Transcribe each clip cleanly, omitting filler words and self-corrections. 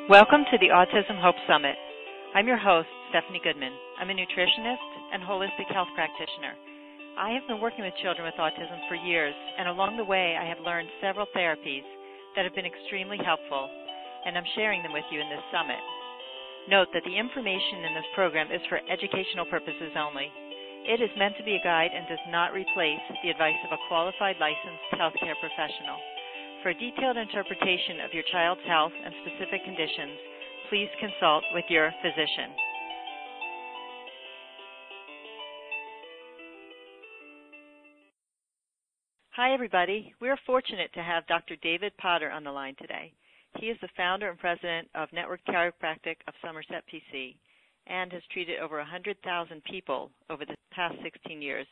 Welcome to the Autism Hope Summit. I'm your host, Stephanie Goodman. I'm a nutritionist and holistic health practitioner. I have been working with children with autism for years, and along the way I have learned several therapies that have been extremely helpful, and I'm sharing them with you in this summit. Note that the information in this program is for educational purposes only. It is meant to be a guide and does not replace the advice of a qualified licensed healthcare professional. For a detailed interpretation of your child's health and specific conditions, please consult with your physician. Hi, everybody. We're fortunate to have Dr. David Potter on the line today. He is the founder and president of Network Chiropractic of Somerset, PC, and has treated over 100,000 people over the past 16 years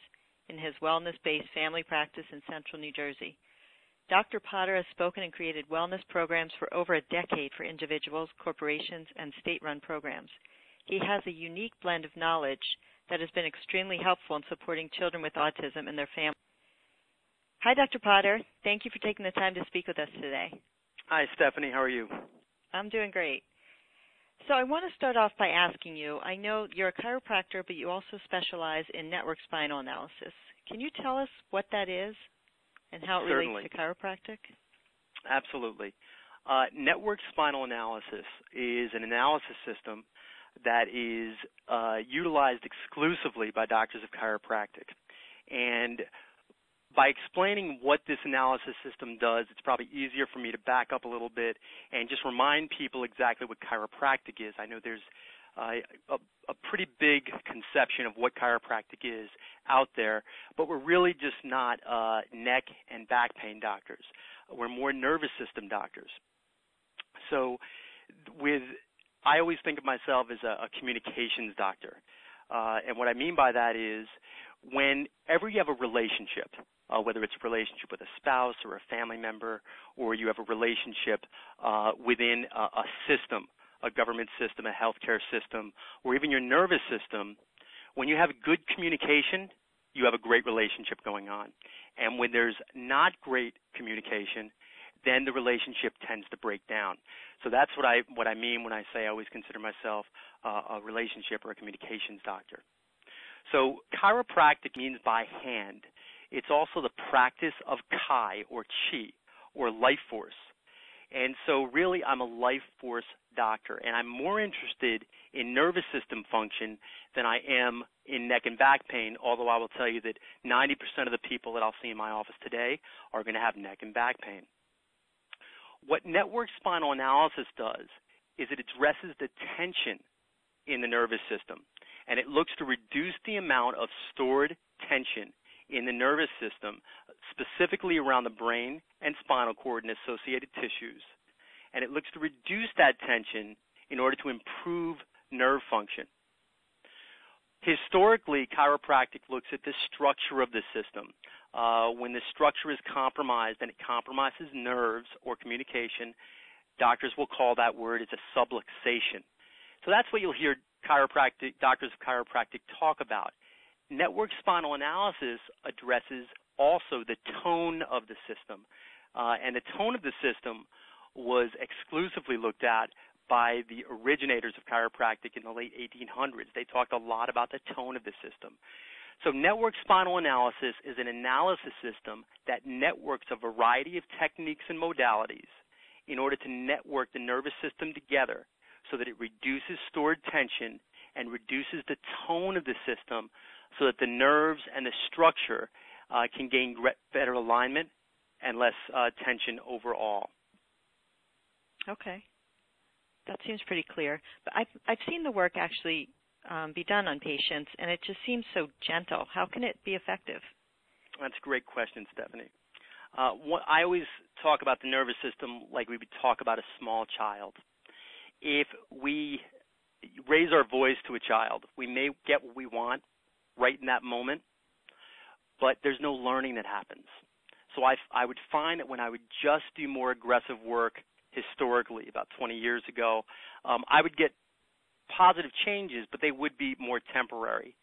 in his wellness-based family practice in central New Jersey. Dr. Potter has spoken and created wellness programs for over a decade for individuals, corporations, and state-run programs. He has a unique blend of knowledge that has been extremely helpful in supporting children with autism and their families. Hi, Dr. Potter. Thank you for taking the time to speak with us today. Hi, Stephanie. How are you? I'm doing great. So I want to start off by asking you, I know you're a chiropractor, but you also specialize in network spinal analysis. Can you tell us what that is and how it relates to chiropractic? Absolutely. Network spinal analysis is an analysis system that is utilized exclusively by doctors of chiropractic. And by explaining what this analysis system does, it's probably easier for me to back up a little bit and just remind people exactly what chiropractic is. I know there's a pretty big conception of what chiropractic is out there, but we're really just not neck and back pain doctors. We're more nervous system doctors. So I always think of myself as a communications doctor. And what I mean by that is whenever you have a relationship, whether it's a relationship with a spouse or a family member, or you have a relationship within a system, a government system, a healthcare system, or even your nervous system, when you have good communication, you have a great relationship going on. And when there's not great communication, then the relationship tends to break down. So that's what I mean when I say I always consider myself a relationship or a communications doctor. So chiropractic means by hand. It's also the practice of chi, or chi, or life force. And so really I'm a life force doctor, and I'm more interested in nervous system function than I am in neck and back pain, although I will tell you that 90% of the people that I'll see in my office today are going to have neck and back pain. What network spinal analysis does is it addresses the tension in the nervous system, and it looks to reduce the amount of stored tension in the nervous system, specifically around the brain and spinal cord and associated tissues. And it looks to reduce that tension in order to improve nerve function. Historically, chiropractic looks at the structure of the system. When the structure is compromised and it compromises nerves or communication, doctors will call that word, it's a subluxation. So that's what you'll hear doctors of chiropractic talk about. Network spinal analysis addresses also the tone of the system. And the tone of the system was exclusively looked at by the originators of chiropractic in the late 1800s. They talked a lot about the tone of the system. So network spinal analysis is an analysis system that networks a variety of techniques and modalities in order to network the nervous system together so that it reduces stored tension and reduces the tone of the system so that the nerves and the structure can gain better alignment and less tension overall. Okay. That seems pretty clear. But I've seen the work actually be done on patients, and it just seems so gentle. How can it be effective? That's a great question, Stephanie. I always talk about the nervous system like we would talk about a small child. If we raise our voice to a child, we may get what we want right in that moment, but there's no learning that happens. So I would find that when I would just do more aggressive work historically, about 20 years ago, I would get positive changes, but they would be more temporary.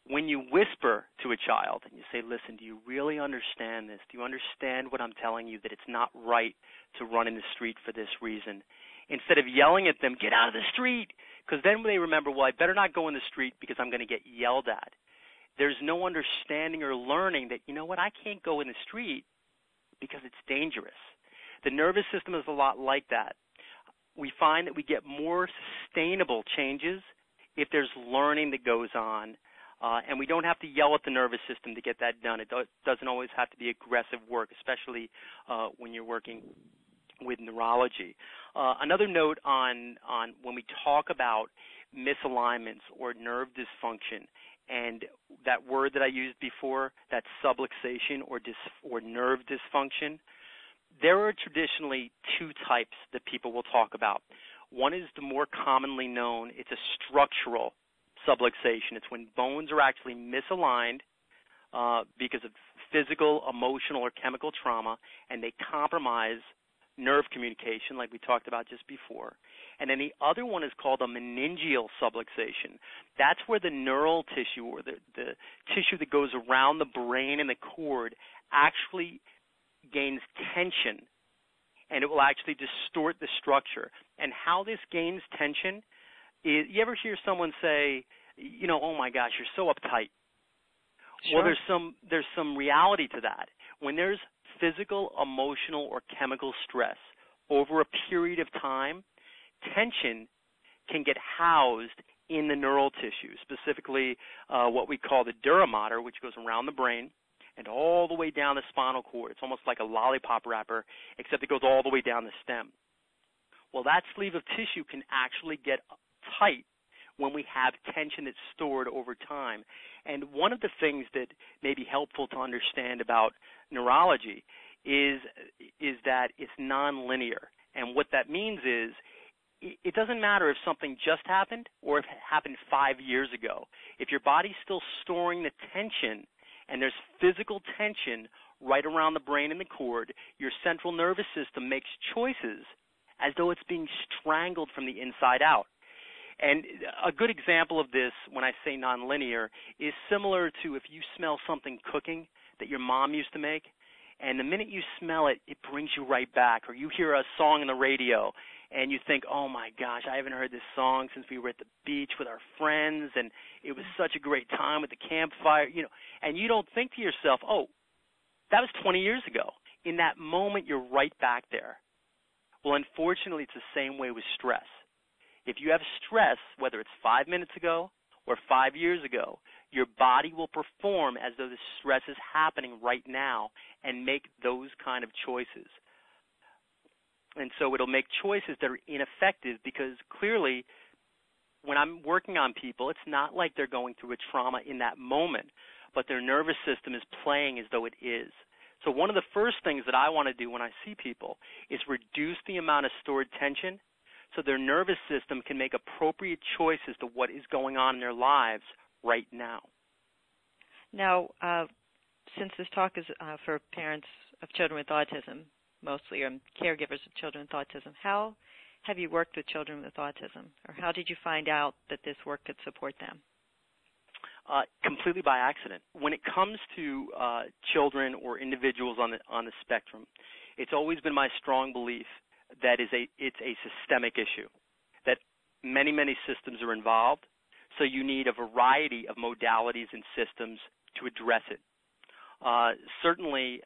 When you whisper to a child and you say, listen, do you really understand this? Do you understand what I'm telling you, that it's not right to run in the street for this reason? instead of yelling at them, get out of the street, because then they remember, well, I better not go in the street because I'm going to get yelled at. There's no understanding or learning that, you know what, I can't go in the street because it's dangerous. The nervous system is a lot like that. We find that we get more sustainable changes if there's learning that goes on, and we don't have to yell at the nervous system to get that done. It doesn't always have to be aggressive work, especially when you're working with neurology. Another note on when we talk about misalignments or nerve dysfunction, and that word that I used before, that subluxation or nerve dysfunction, there are traditionally two types that people will talk about. One is the more commonly known. It's a structural subluxation. It's when bones are actually misaligned because of physical, emotional, or chemical trauma, and they compromise nerve communication like we talked about just before. And then the other one is called a meningeal subluxation. That's where the neural tissue or the tissue that goes around the brain and the cord actually gains tension, and it will actually distort the structure. And how this gains tension is, you ever hear someone say, you know, oh my gosh, you're so uptight. Sure. Well, there's some reality to that. When there's physical, emotional, or chemical stress over a period of time, tension can get housed in the neural tissue, specifically what we call the dura mater, which goes around the brain and all the way down the spinal cord. It's almost like a lollipop wrapper, except it goes all the way down the stem. Well, that sleeve of tissue can actually get tight when we have tension that's stored over time. And one of the things that may be helpful to understand about neurology is that it's nonlinear. And what that means is it doesn't matter if something just happened or if it happened 5 years ago. If your body's still storing the tension and there's physical tension right around the brain and the cord, your central nervous system makes choices as though it's being strangled from the inside out. And a good example of this, when I say nonlinear, is similar to if you smell something cooking that your mom used to make, and the minute you smell it, it brings you right back. Or you hear a song on the radio, and you think, oh, my gosh, I haven't heard this song since we were at the beach with our friends, and it was such a great time with the campfire, you know. And you don't think to yourself, oh, that was 20 years ago. In that moment, you're right back there. Well, unfortunately, it's the same way with stress. If you have stress, whether it's 5 minutes ago or 5 years ago, your body will perform as though the stress is happening right now and make those kind of choices. And so it'll make choices that are ineffective because clearly when I'm working on people, it's not like they're going through a trauma in that moment, but their nervous system is playing as though it is. So one of the first things that I want to do when I see people is reduce the amount of stored tension so their nervous system can make appropriate choices to what is going on in their lives right now. Now, since this talk is for parents of children with autism, mostly, or caregivers of children with autism, how have you worked with children with autism, or how did you find out that this work could support them? Completely by accident. When it comes to children or individuals on the spectrum, it's always been my strong belief that it's a systemic issue, that many, many systems are involved, so you need a variety of modalities and systems to address it. Certainly,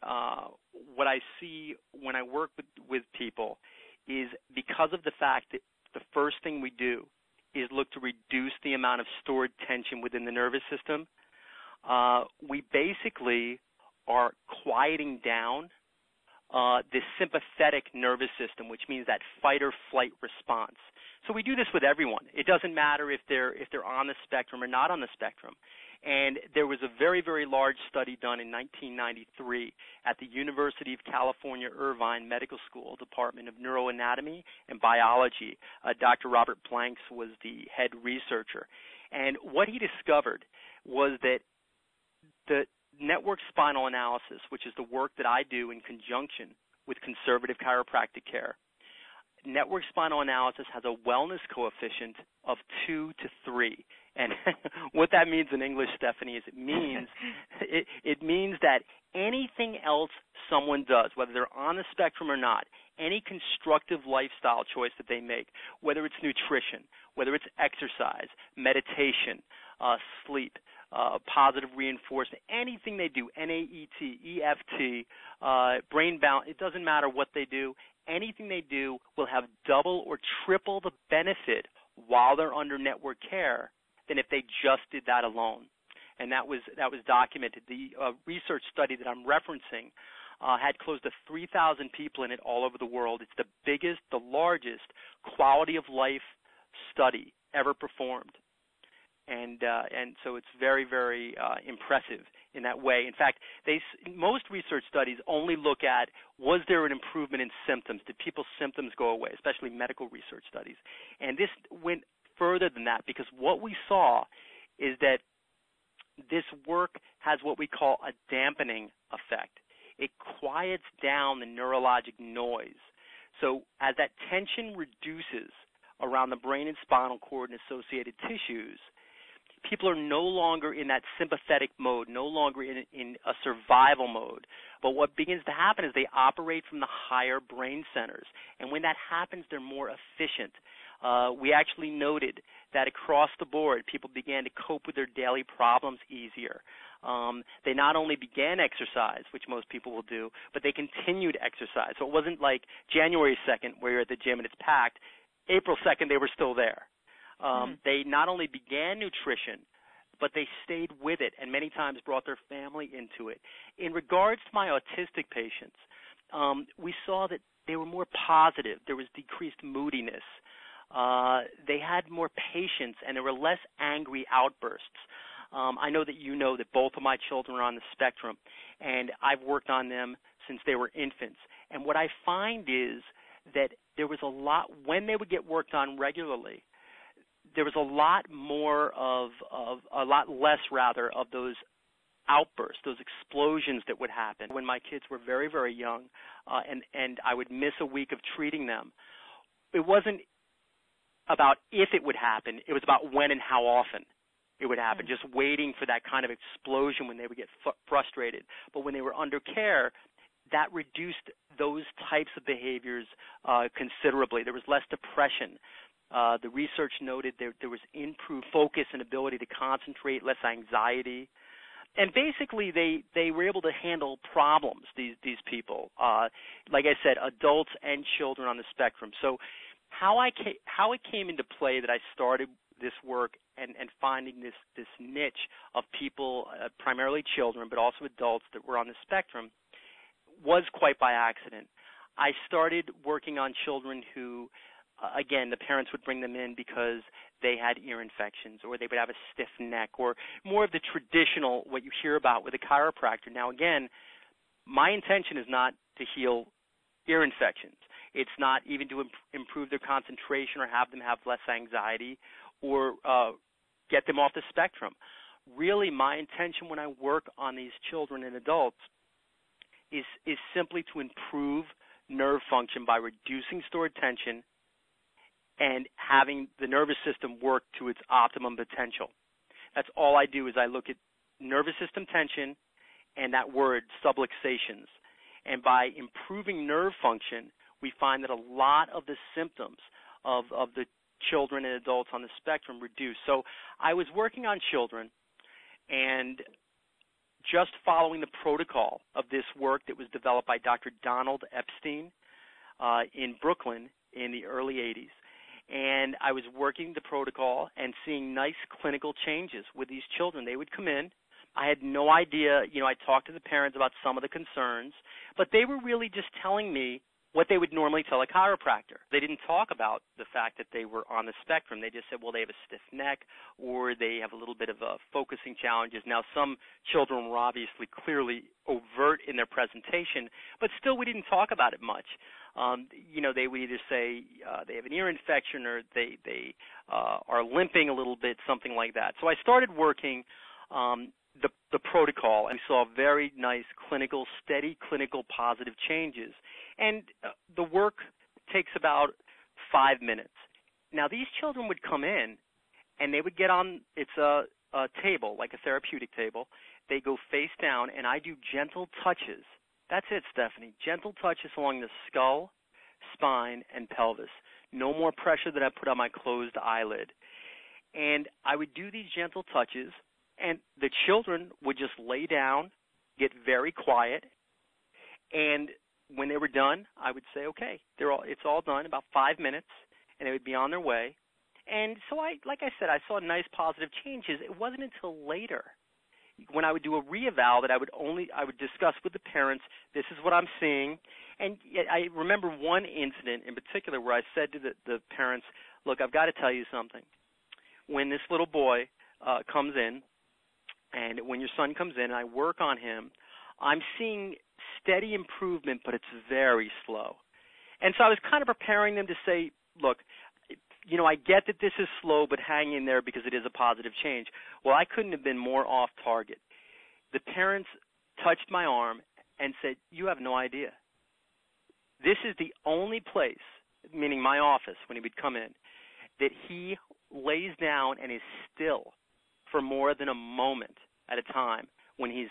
what I see when I work with people is because of the fact that the first thing we do is look to reduce the amount of stored tension within the nervous system, we basically are quieting down the sympathetic nervous system, which means that fight or flight response. So we do this with everyone. It doesn't matter if they're on the spectrum or not on the spectrum. And there was a very, very large study done in 1993 at the University of California, Irvine Medical School, Department of Neuroanatomy and Biology. Dr. Robert Blanks was the head researcher. And what he discovered was that the network spinal analysis, which is the work that I do in conjunction with conservative chiropractic care, network spinal analysis has a wellness coefficient of 2 to 3. And what that means in English, Stephanie, is it means that anything else someone does, whether they're on the spectrum or not, any constructive lifestyle choice that they make, whether it's nutrition, whether it's exercise, meditation, sleep, positive reinforcement, anything they do, NAET, EFT, brain balance, it doesn't matter what they do. Anything they do will have double or triple the benefit while they're under network care than if they just did that alone. And that was documented. The research study that I'm referencing had close to 3,000 people in it all over the world. It's the biggest, the largest quality of life study ever performed. And so it's very, very impressive in that way. In fact, most research studies only look at, was there an improvement in symptoms? Did people's symptoms go away, especially medical research studies? And this went further than that, because what we saw is that this work has what we call a dampening effect. It quiets down the neurologic noise. So as that tension reduces around the brain and spinal cord and associated tissues, people are no longer in that sympathetic mode, no longer in a survival mode. But what begins to happen is they operate from the higher brain centers. And when that happens, they're more efficient. We actually noted that across the board, people began to cope with their daily problems easier. They not only began exercise, which most people will do, but they continued exercise. So it wasn't like January 2nd where you're at the gym and it's packed. April 2nd, they were still there. They not only began nutrition, but they stayed with it and many times brought their family into it. In regards to my autistic patients, we saw that they were more positive. There was decreased moodiness. They had more patience, and there were less angry outbursts. I know that both of my children are on the spectrum, and I've worked on them since they were infants. And what I find is that there was a lot, when they would get worked on regularly, there was a lot less of those outbursts, those explosions that would happen when my kids were very, very young, and I would miss a week of treating them. It wasn't about if it would happen, it was about when and how often it would happen, just waiting for that kind of explosion when they would get frustrated. But when they were under care, that reduced those types of behaviors considerably. There was less depression. The research noted there was improved focus and ability to concentrate, less anxiety. And basically, they were able to handle problems, these people. Like I said, adults and children on the spectrum. So how it came into play that I started this work and finding this niche of people, primarily children, but also adults that were on the spectrum, was quite by accident. I started working on children who, again, the parents would bring them in because they had ear infections or they would have a stiff neck or more of the traditional, what you hear about with a chiropractor. Now, again, my intention is not to heal ear infections. It's not even to improve their concentration or have them have less anxiety or get them off the spectrum. Really, my intention when I work on these children and adults is simply to improve nerve function by reducing stored tension and having the nervous system work to its optimum potential. That's all I do is I look at nervous system tension and that word, subluxations. And by improving nerve function, we find that a lot of the symptoms of the children and adults on the spectrum reduce. So I was working on children and just following the protocol of this work that was developed by Dr. Donald Epstein in Brooklyn in the early 80s. And I was working the protocol and seeing nice clinical changes with these children. They would come in. I had no idea. I talked to the parents about some of the concerns, but they were really just telling me what they would normally tell a chiropractor. They didn't talk about the fact that they were on the spectrum. They just said, well, they have a stiff neck or they have a little bit of focusing challenges. Now, some children were obviously clearly overt in their presentation, but still we didn't talk about it much. They would either say they have an ear infection or they are limping a little bit, something like that. So I started working the protocol and saw very nice steady clinical positive changes. And the work takes about 5 minutes. Now, these children would come in and they would get on, it's a table, like a therapeutic table. They go face down and I do gentle touches That's it, Stephanie. Gentle touches along the skull, spine, and pelvis. No more pressure than I put on my closed eyelid. And I would do these gentle touches, and the children would just lay down, get very quiet, and when they were done, I would say, okay, it's all done, about 5 minutes, and they would be on their way. And so like I said, I saw nice positive changes. It wasn't until later when I would do a re-eval that I would discuss with the parents, this is what I'm seeing. And I remember one incident in particular where I said to the parents, look, I've got to tell you something. When this little boy comes in, and when your son comes in and I work on him, I'm seeing steady improvement, but it's very slow. And so I was kind of preparing them to say, look, I get that this is slow, but hang in there because it is a positive change. Well, I couldn't have been more off target. The parents touched my arm and said, you have no idea. This is the only place, meaning my office when he would come in, that he lays down and is still for more than a moment at a time when he's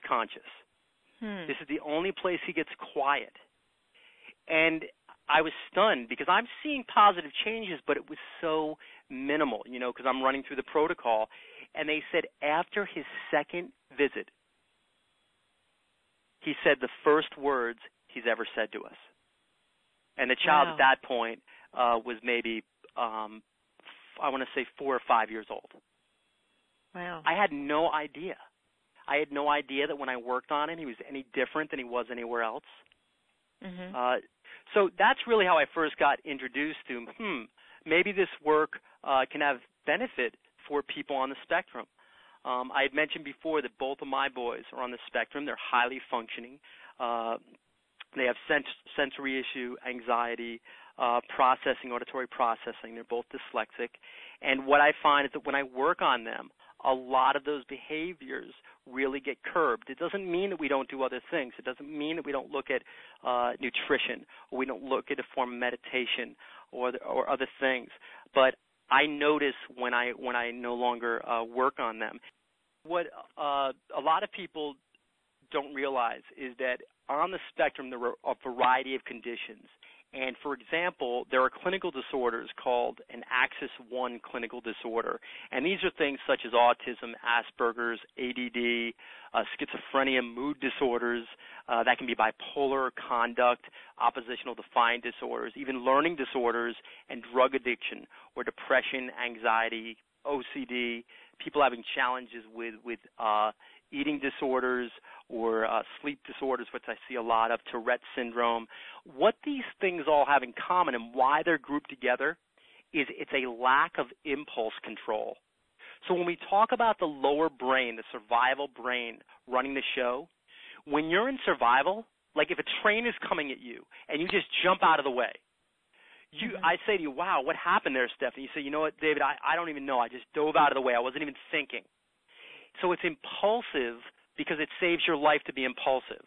conscious. This is the only place he gets quiet. And I was stunned because I'm seeing positive changes, but it was so minimal, because I'm running through the protocol. And they said after his second visit, he said the first words he's ever said to us. And the child at that point was maybe, I want to say 4 or 5 years old. Wow. I had no idea. I had no idea that when I worked on him, he was any different than he was anywhere else. Mm-hmm. So that's really how I first got introduced to, maybe this work can have benefit for people on the spectrum. I had mentioned before that both of my boys are on the spectrum. They're highly functioning. They have sensory issue, anxiety, auditory processing. They're both dyslexic. And what I find is that when I work on them, a lot of those behaviors really get curbed. It doesn't mean that we don't do other things. It doesn't mean that we don't look at nutrition, or we don't look at a form of meditation or other things. But I notice when I no longer work on them. What a lot of people don't realize is that on the spectrum there are a variety of conditions. And, for example, there are clinical disorders called an Axis 1 clinical disorder. And these are things such as autism, Asperger's, ADD, schizophrenia, mood disorders. That can be bipolar, conduct, oppositional defiant disorders, even learning disorders and drug addiction or depression, anxiety, OCD, people having challenges with eating disorders or sleep disorders, which I see a lot of, Tourette syndrome. What these things all have in common and why they're grouped together is it's a lack of impulse control. So when we talk about the lower brain, the survival brain running the show, when you're in survival, like if a train is coming at you and you just jump out of the way, I say to you, wow, what happened there, Stephanie? You say, you know what, David, I don't even know. I just dove out of the way. I wasn't even thinking. So it's impulsive because it saves your life to be impulsive.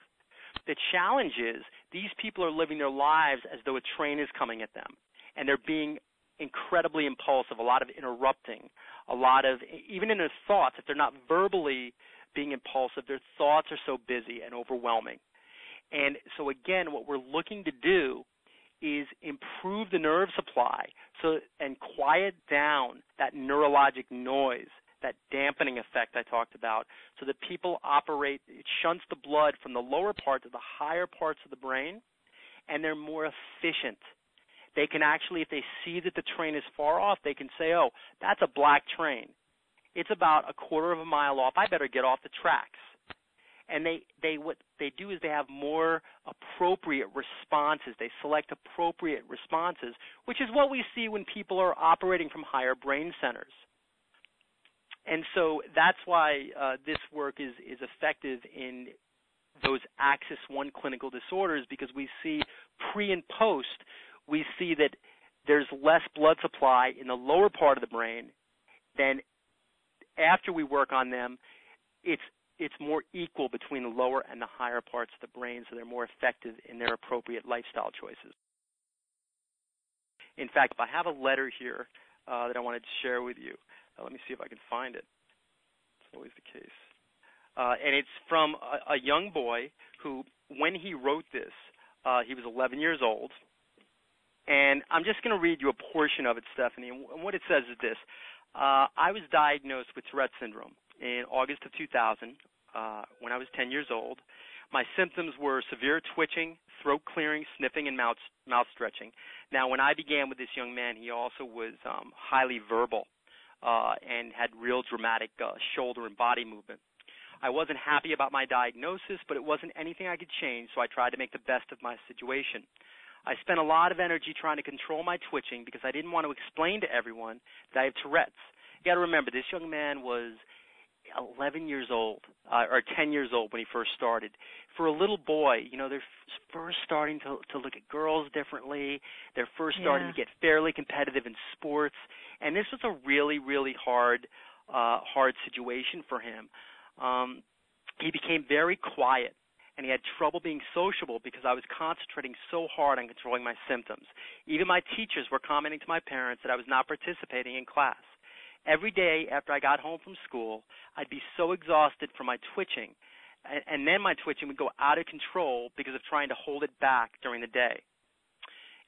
The challenge is these people are living their lives as though a train is coming at them, and they're being incredibly impulsive, a lot of interrupting, a lot of, even in their thoughts, if they're not verbally being impulsive, their thoughts are so busy and overwhelming. And so, again, what we're looking to do is improve the nerve supply and quiet down that neurologic noise, that dampening effect I talked about, so that people operate, it shunts the blood from the lower part to the higher parts of the brain, and they're more efficient. They can actually, if they see that the train is far off, they can say, oh, that's a black train. It's about a quarter of a mile off. I better get off the tracks. And what they do is they have more appropriate responses. They select appropriate responses, which is what we see when people are operating from higher brain centers. And so that's why this work is effective in those Axis 1 clinical disorders, because we see pre and post, we see that there's less blood supply in the lower part of the brain than after we work on them. It's more equal between the lower and the higher parts of the brain, so they're more effective in their appropriate lifestyle choices. In fact, I have a letter here that I wanted to share with you. Let me see if I can find it. It's always the case. And it's from a young boy who when he wrote this, he was 11 years old. And I'm just going to read you a portion of it, Stephanie. And what it says is this. I was diagnosed with Tourette syndrome in August of 2000 when I was 10 years old. My symptoms were severe twitching, throat clearing, sniffing, and mouth stretching. Now, when I began with this young man, he also was highly verbal and had real dramatic shoulder and body movement. I wasn't happy about my diagnosis, but it wasn't anything I could change, so I tried to make the best of my situation. I spent a lot of energy trying to control my twitching because I didn't want to explain to everyone that I have Tourette's. You got to remember, this young man was 11 years old, or 10 years old when he first started. For a little boy, they're first starting to look at girls differently. They're first starting to get fairly competitive in sports. And this was a really, really hard situation for him. He became very quiet, and he had trouble being sociable because I was concentrating so hard on controlling my symptoms. Even my teachers were commenting to my parents that I was not participating in class. Every day after I got home from school, I'd be so exhausted from my twitching, and then my twitching would go out of control because of trying to hold it back during the day.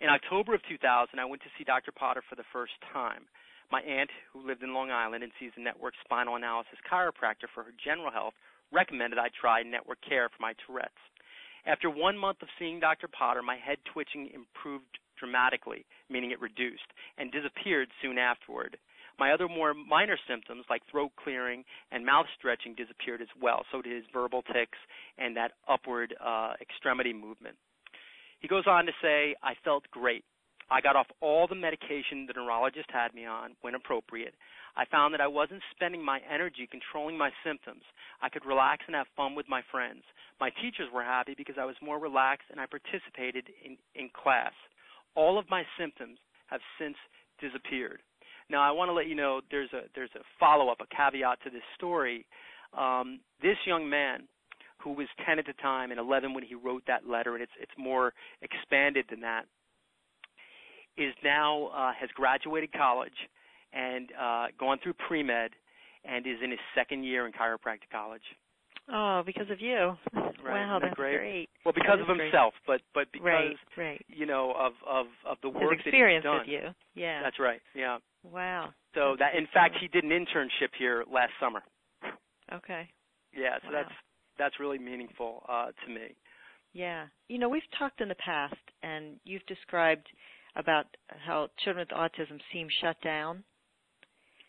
In October of 2000, I went to see Dr. Potter for the first time. My aunt, who lived in Long Island and sees a network spinal analysis chiropractor for her general health, recommended I try network care for my Tourette's. After 1 month of seeing Dr. Potter, my head twitching improved dramatically, meaning it reduced, and disappeared soon afterward. My other more minor symptoms, like throat clearing and mouth stretching, disappeared as well. So did his verbal tics and that upward extremity movement. He goes on to say, I felt great. I got off all the medication the neurologist had me on when appropriate. I found that I wasn't spending my energy controlling my symptoms. I could relax and have fun with my friends. My teachers were happy because I was more relaxed and I participated in class. All of my symptoms have since disappeared. Now, I want to let you know there's a follow-up, a caveat to this story. This young man, who was 10 at the time and 11 when he wrote that letter, and it's more expanded than that, is now has graduated college and gone through pre-med and is in his second year in chiropractic college. Oh, because of you. Right. Wow, that's great. Well, because of himself, but because, right. of the work his experience that he's done. with you. Yeah. That's right, yeah. Wow. So that, in fact, he did an internship here last summer. Okay. Yeah, so wow. that's really meaningful to me. Yeah. We've talked in the past, and you've described about how children with autism seem shut down.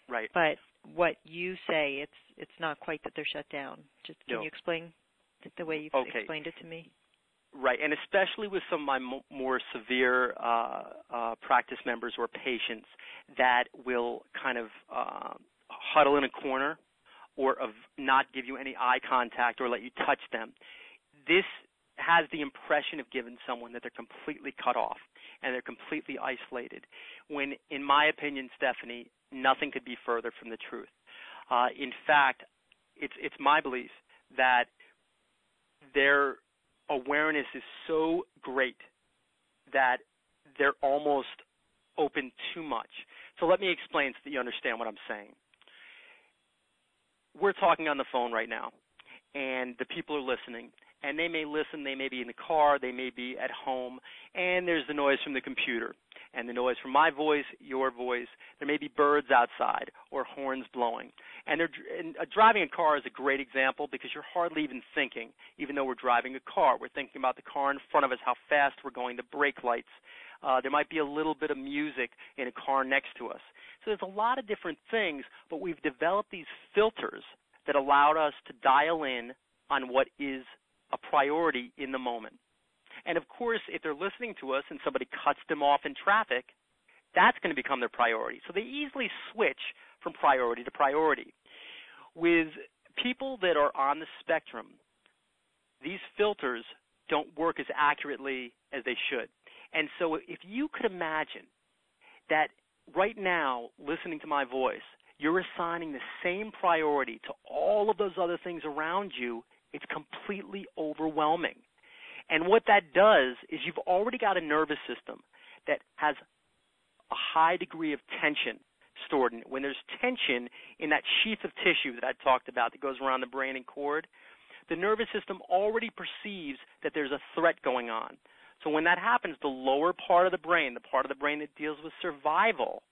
Right. But what you say, it's not quite that they're shut down. Can you explain the way you've explained it to me? Right, and especially with some of my more severe practice members or patients that will kind of huddle in a corner or not give you any eye contact or let you touch them. This has the impression of giving someone that they're completely cut off and they're completely isolated, when, in my opinion, Stephanie, nothing could be further from the truth. In fact, it's my belief that their awareness is so great that they're almost open too much. So let me explain so that you understand what I'm saying. We're talking on the phone right now, and the people are listening, and they may listen, they may be in the car, they may be at home, and there's the noise from the computer, and the noise from my voice, your voice. There may be birds outside or horns blowing. And driving a car is a great example because you're hardly even thinking, even though we're driving a car. We're thinking about the car in front of us, how fast we're going, the brake lights. There might be a little bit of music in a car next to us. So there's a lot of different things, but we've developed these filters that allowed us to dial in on what is a priority in the moment. And, of course, if they're listening to us and somebody cuts them off in traffic, that's going to become their priority. So they easily switch from priority to priority. With people that are on the spectrum, these filters don't work as accurately as they should. And so if you could imagine that right now, listening to my voice, you're assigning the same priority to all of those other things around you, it's completely overwhelming. And what that does is you've already got a nervous system that has a high degree of tension stored in it. When there's tension in that sheath of tissue that I talked about that goes around the brain and cord, the nervous system already perceives that there's a threat going on. So when that happens, the lower part of the brain, the part of the brain that deals with survival,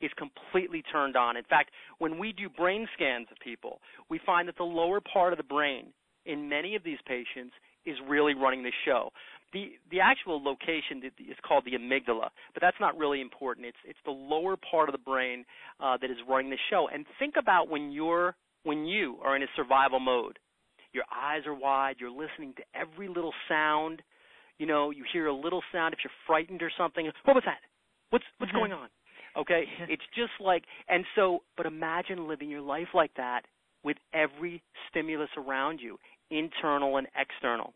is completely turned on. In fact, when we do brain scans of people, we find that the lower part of the brain in many of these patients is really running the show. The actual location is called the amygdala, but that's not really important. It's the lower part of the brain that is running the show. And think about when you are in a survival mode. Your eyes are wide. You're listening to every little sound. You know, you hear a little sound if you're frightened or something. What was that? What's going on? Okay, it's just like, and so, but imagine living your life like that with every stimulus around you, internal and external.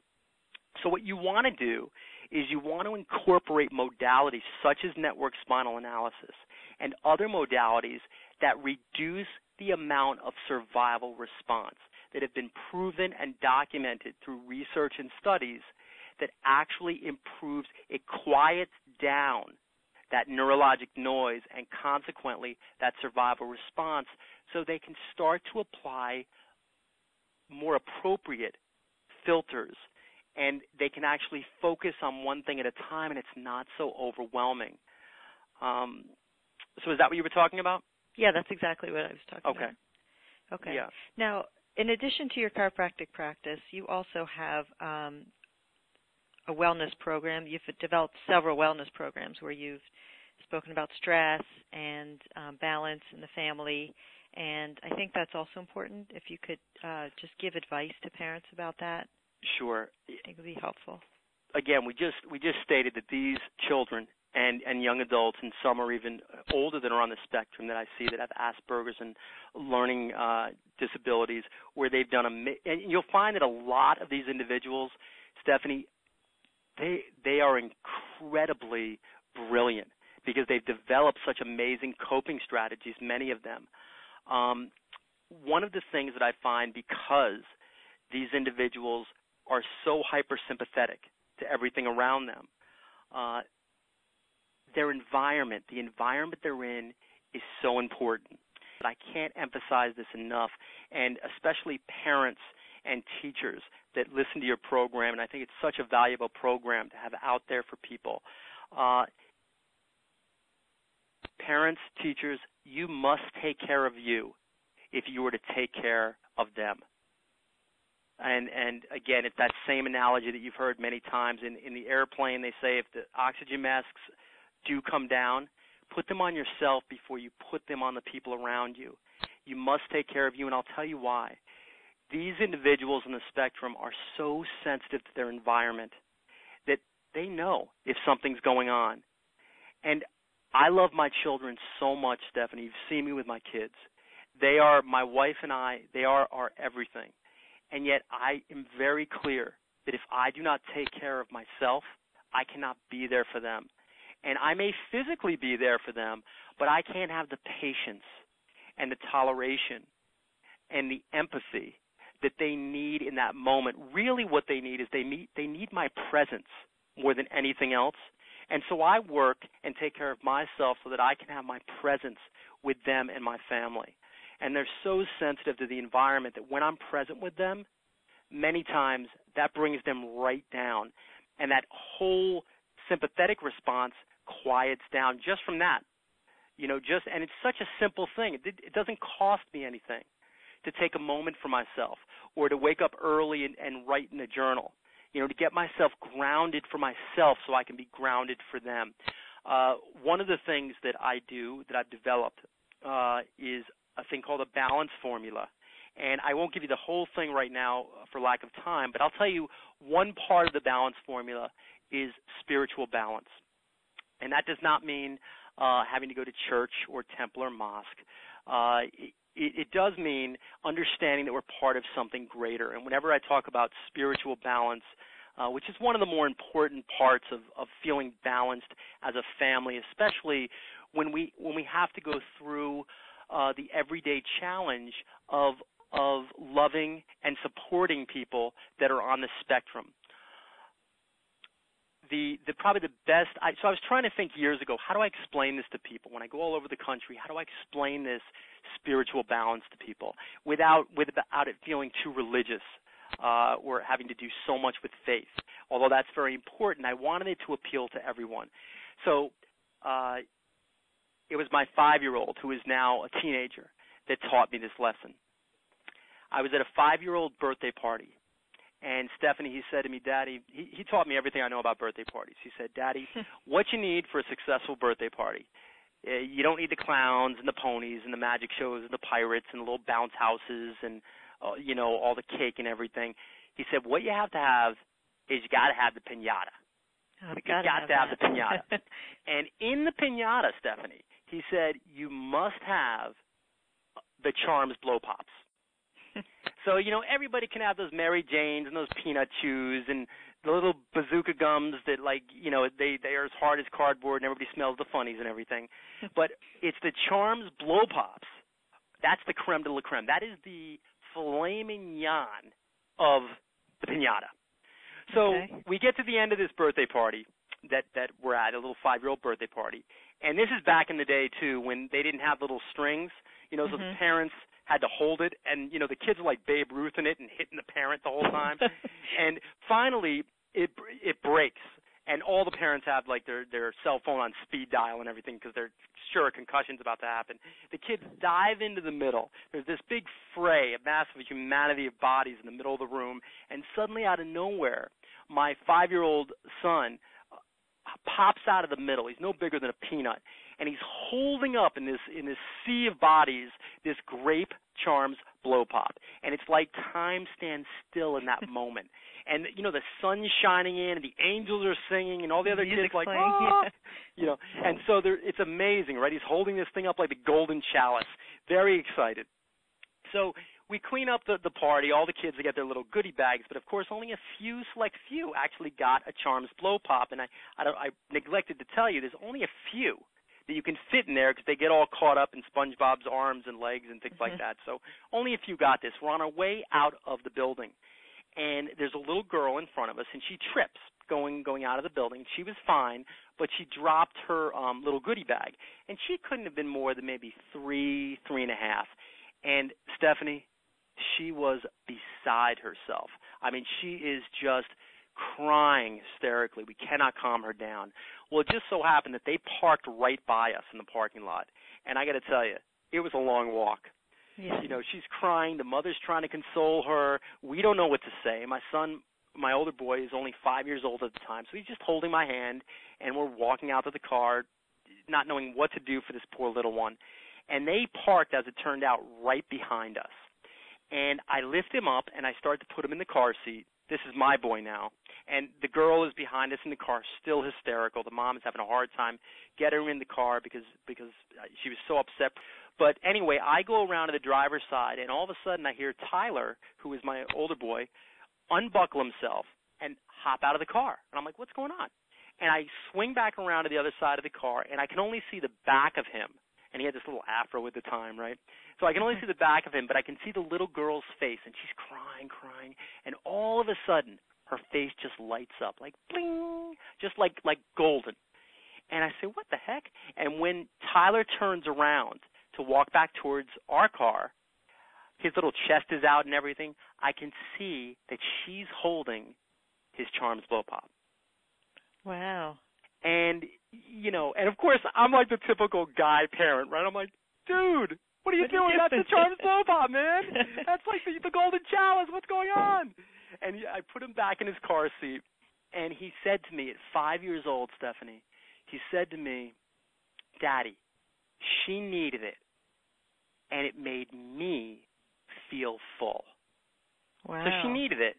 So what you want to do is you want to incorporate modalities such as network spinal analysis and other modalities that reduce the amount of survival response that have been proven and documented through research and studies that actually improves, it quiets down that neurologic noise and consequently that survival response so they can start to apply more appropriate filters and they can actually focus on one thing at a time and it's not so overwhelming. So is that what you were talking about? Yeah, that's exactly what I was talking about. Okay. Yeah. Now, in addition to your chiropractic practice, you also have a wellness program. You've developed several wellness programs where you've spoken about stress and balance in the family, and I think that's also important. If you could just give advice to parents about that. Sure. I think it would be helpful. Again, we just stated that these children and young adults, and some are even older that are on the spectrum that I see that have Asperger's and learning disabilities, where they've done and you'll find that a lot of these individuals, Stephanie, they are incredibly brilliant because they've developed such amazing coping strategies, many of them. One of the things that I find, because these individuals are so hypersympathetic to everything around them, their environment, the environment they're in, is so important. But I can't emphasize this enough, and especially parents and teachers that listen to your program, and I think it's such a valuable program to have out there for people. Parents, teachers, you must take care of you if you were to take care of them. And again, it's that same analogy that you've heard many times in the airplane. They say if the oxygen masks do come down, put them on yourself before you put them on the people around you. You must take care of you, and I'll tell you why. These individuals in the spectrum are so sensitive to their environment that they know if something's going on. And I love my children so much, Stephanie. You've seen me with my kids. They are, my wife and I, they are our everything. And yet I am very clear that if I do not take care of myself, I cannot be there for them. And I may physically be there for them, but I can't have the patience and the toleration and the empathy that they need in that moment. Really what they need is they need my presence more than anything else. And so I work and take care of myself so that I can have my presence with them and my family. And they're so sensitive to the environment that when I'm present with them, many times that brings them right down. And that whole sympathetic response quiets down just from that. You know, and it's such a simple thing. It doesn't cost me anything to take a moment for myself or to wake up early and write in a journal, you know, to get myself grounded for myself so I can be grounded for them. One of the things that I do, that I've developed, is a thing called a balance formula. And I won't give you the whole thing right now for lack of time, but I'll tell you one part of the balance formula is spiritual balance. And that does not mean having to go to church or temple or mosque. It does mean understanding that we're part of something greater. And whenever I talk about spiritual balance, which is one of the more important parts of feeling balanced as a family, especially when we have to go through the everyday challenge of loving and supporting people that are on the spectrum. Probably the best. So I was trying to think years ago, how do I explain this to people when I go all over the country? How do I explain this spiritual balance to people without it feeling too religious? or having to do so much with faith. Although that's very important, I wanted it to appeal to everyone. So it was my 5-year-old, who is now a teenager, that taught me this lesson. I was at a 5-year-old birthday party, and Stephanie, he said to me, Daddy, he taught me everything I know about birthday parties. He said, Daddy, what you need for a successful birthday party, you don't need the clowns and the ponies and the magic shows and the pirates and the little bounce houses and, all the cake and everything. He said, what you have to have is you got to have the piñata. You got to have the piñata. And in the piñata, Stephanie, he said, you must have the Charms blow pops. So, everybody can have those Mary Janes and those peanut chews and the little bazooka gums that, they are as hard as cardboard and everybody smells the funnies and everything. But it's the Charms blow pops. That's the creme de la creme. That is the filet mignon of the piñata. So we get to the end of this birthday party that we're at, a little 5-year-old birthday party. And this is back in the day, too, when they didn't have little strings. So the parents had to hold it, and, the kids were like Babe Ruth in it and hitting the parent the whole time. And finally, it breaks, and all the parents have, their cell phone on speed dial and everything because they're sure a concussion's about to happen. The kids dive into the middle. There's this big fray, a massive humanity of bodies in the middle of the room, and suddenly out of nowhere, my 5-year-old son pops out of the middle. He's no bigger than a peanut, and he's holding up in this sea of bodies this grape Charms blow pop, and it's like time stands still in that moment. And the sun's shining in, and the angels are singing, and all the other kids like, oh, and so it's amazing, right? He's holding this thing up like the golden chalice, very excited. So we clean up the party. All the kids, they get their little goodie bags, but of course only a select few actually got a Charms blow pop. And I neglected to tell you, there's only a few that you can fit in there because they get all caught up in SpongeBob's arms and legs and things like that. So only a few got this. We're on our way out of the building, and there's a little girl in front of us, and she trips going out of the building. She was fine, but she dropped her little goodie bag, and she couldn't have been more than maybe 3 and a half. And Stephanie, she was beside herself. I mean, she is just crying hysterically. We cannot calm her down. Well, it just so happened that they parked right by us in the parking lot. And I got to tell you, it was a long walk. Yeah. She's crying. The mother's trying to console her. We don't know what to say. My son, my older boy, is only 5 years old at the time, so he's just holding my hand, and we're walking out to the car, not knowing what to do for this poor little one. And they parked, as it turned out, right behind us. And I lift him up, and I start to put him in the car seat. This is my boy now. And the girl is behind us in the car, still hysterical. The mom is having a hard time getting her in the car because she was so upset. But anyway, I go around to the driver's side, and all of a sudden I hear Tyler, who is my older boy, unbuckle himself and hop out of the car. And I'm like, what's going on? And I swing back around to the other side of the car, and I can only see the back of him. And he had this little afro at the time, right? So I can only see the back of him, but I can see the little girl's face, and she's crying. And all of a sudden, her face just lights up, like bling, just like golden. And I say, what the heck? And when Tyler turns around to walk back towards our car, his little chest is out and everything, I can see that she's holding his Charms blow pop. Wow. And, and of course, I'm like the typical guy parent, right? I'm like, dude, what are you doing? That's the Charms blow pop, man. That's like the golden chalice. What's going on? And I put him back in his car seat, and he said to me at 5 years old, Stephanie, he said to me, Daddy, she needed it, and it made me feel full. Wow. So she needed it,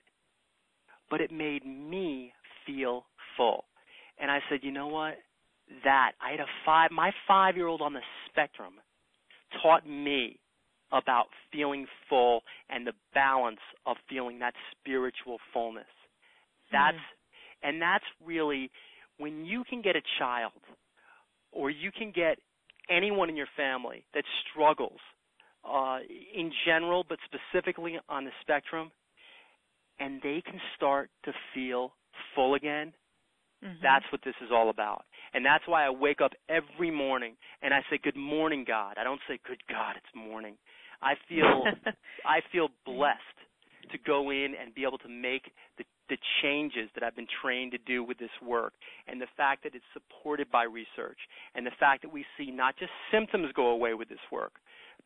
but it made me feel full. And I said, you know what? My 5-year-old on the spectrum taught me about feeling full and the balance of feeling that spiritual fullness. That's really when you can get a child or you can get anyone in your family that struggles in general, but specifically on the spectrum, and they can start to feel full again. That's what this is all about. And that's why I wake up every morning and I say, good morning, God. I don't say, good God, it's morning. I feel blessed to go in and be able to make the changes that I've been trained to do with this work, and the fact that it's supported by research, and the fact that we see not just symptoms go away with this work,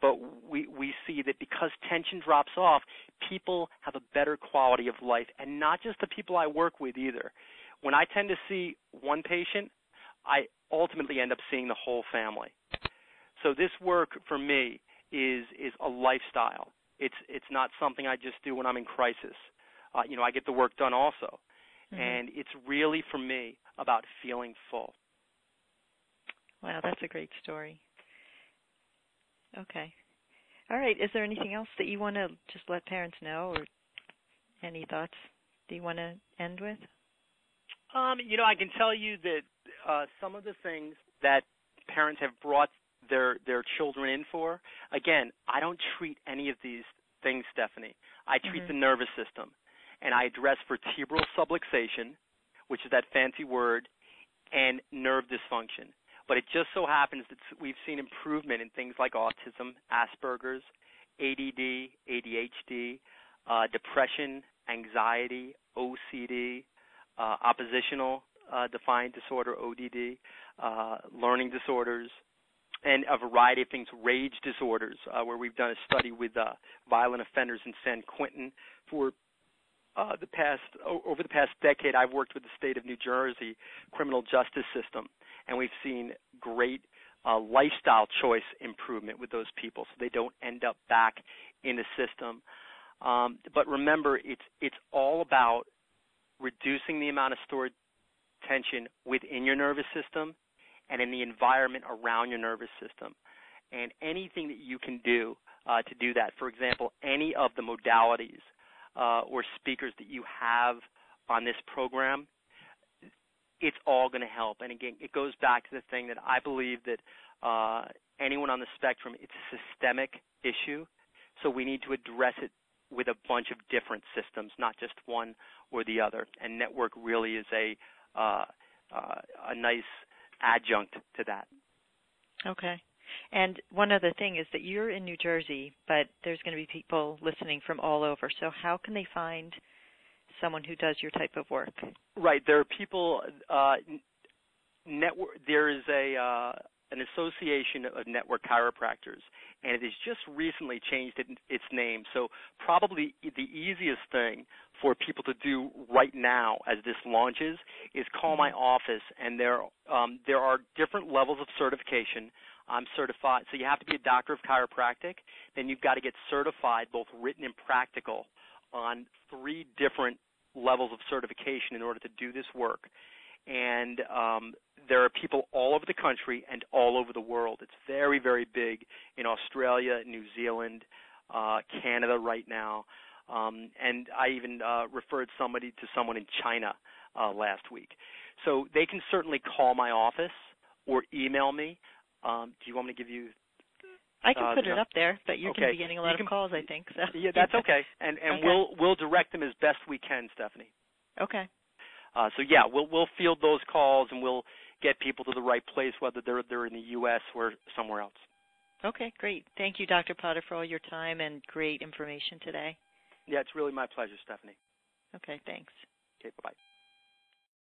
but we see that because tension drops off, people have a better quality of life, and not just the people I work with either. When I tend to see one patient, I ultimately end up seeing the whole family. So this work for me is a lifestyle. It's not something I just do when I'm in crisis. I get the work done also. Mm-hmm. And it's really, for me, about feeling full. Wow, that's a great story. Okay. All right. Is there anything else that you want to just let parents know, or any thoughts that you want to end with? I can tell you that some of the things that parents have brought their children in for, again, I don't treat any of these things, Stephanie. I treat the nervous system, and I address vertebral subluxation, which is that fancy word, and nerve dysfunction. But it just so happens that we've seen improvement in things like autism, Asperger's, ADD, ADHD, depression, anxiety, OCD, oppositional defiant disorder, ODD, learning disorders, and a variety of things, rage disorders, where we've done a study with violent offenders in San Quentin for over the past decade. I've worked with the state of New Jersey criminal justice system, and we've seen great lifestyle choice improvement with those people, so they don't end up back in the system. But remember, it's all about reducing the amount of stored tension within your nervous system and in the environment around your nervous system. And anything that you can do to do that, for example, any of the modalities or speakers that you have on this program, it's all going to help. And again, it goes back to the thing that I believe that anyone on the spectrum, it's a systemic issue, so we need to address it with a bunch of different systems, not just one or the other. And network really is a nice adjunct to that. Okay. And one other thing is that you're in New Jersey, but there's going to be people listening from all over. So how can they find someone who does your type of work? Right. There are people. There is an association of network chiropractors, and it has just recently changed its name. So probably the easiest thing for people to do right now as this launches is call my office, and there are different levels of certification. I'm certified, so you have to be a doctor of chiropractic. Then you've got to get certified, both written and practical, on 3 different levels of certification in order to do this work. And there are people all over the country and all over the world. It's very, very big in Australia, New Zealand, Canada right now. And I even referred somebody to someone in China last week. So they can certainly call my office or email me. Do you want me to give you? I can put it up there, but you're going to be getting a lot of calls, I think. So. Yeah, that's okay. And okay. We'll direct them as best we can, Stephanie. Okay. So yeah, we'll field those calls, and we'll get people to the right place, whether they're in the U.S. or somewhere else. Okay, great. Thank you, Dr. Potter, for all your time and great information today. Yeah, it's really my pleasure, Stephanie. Okay, thanks. Okay, bye-bye.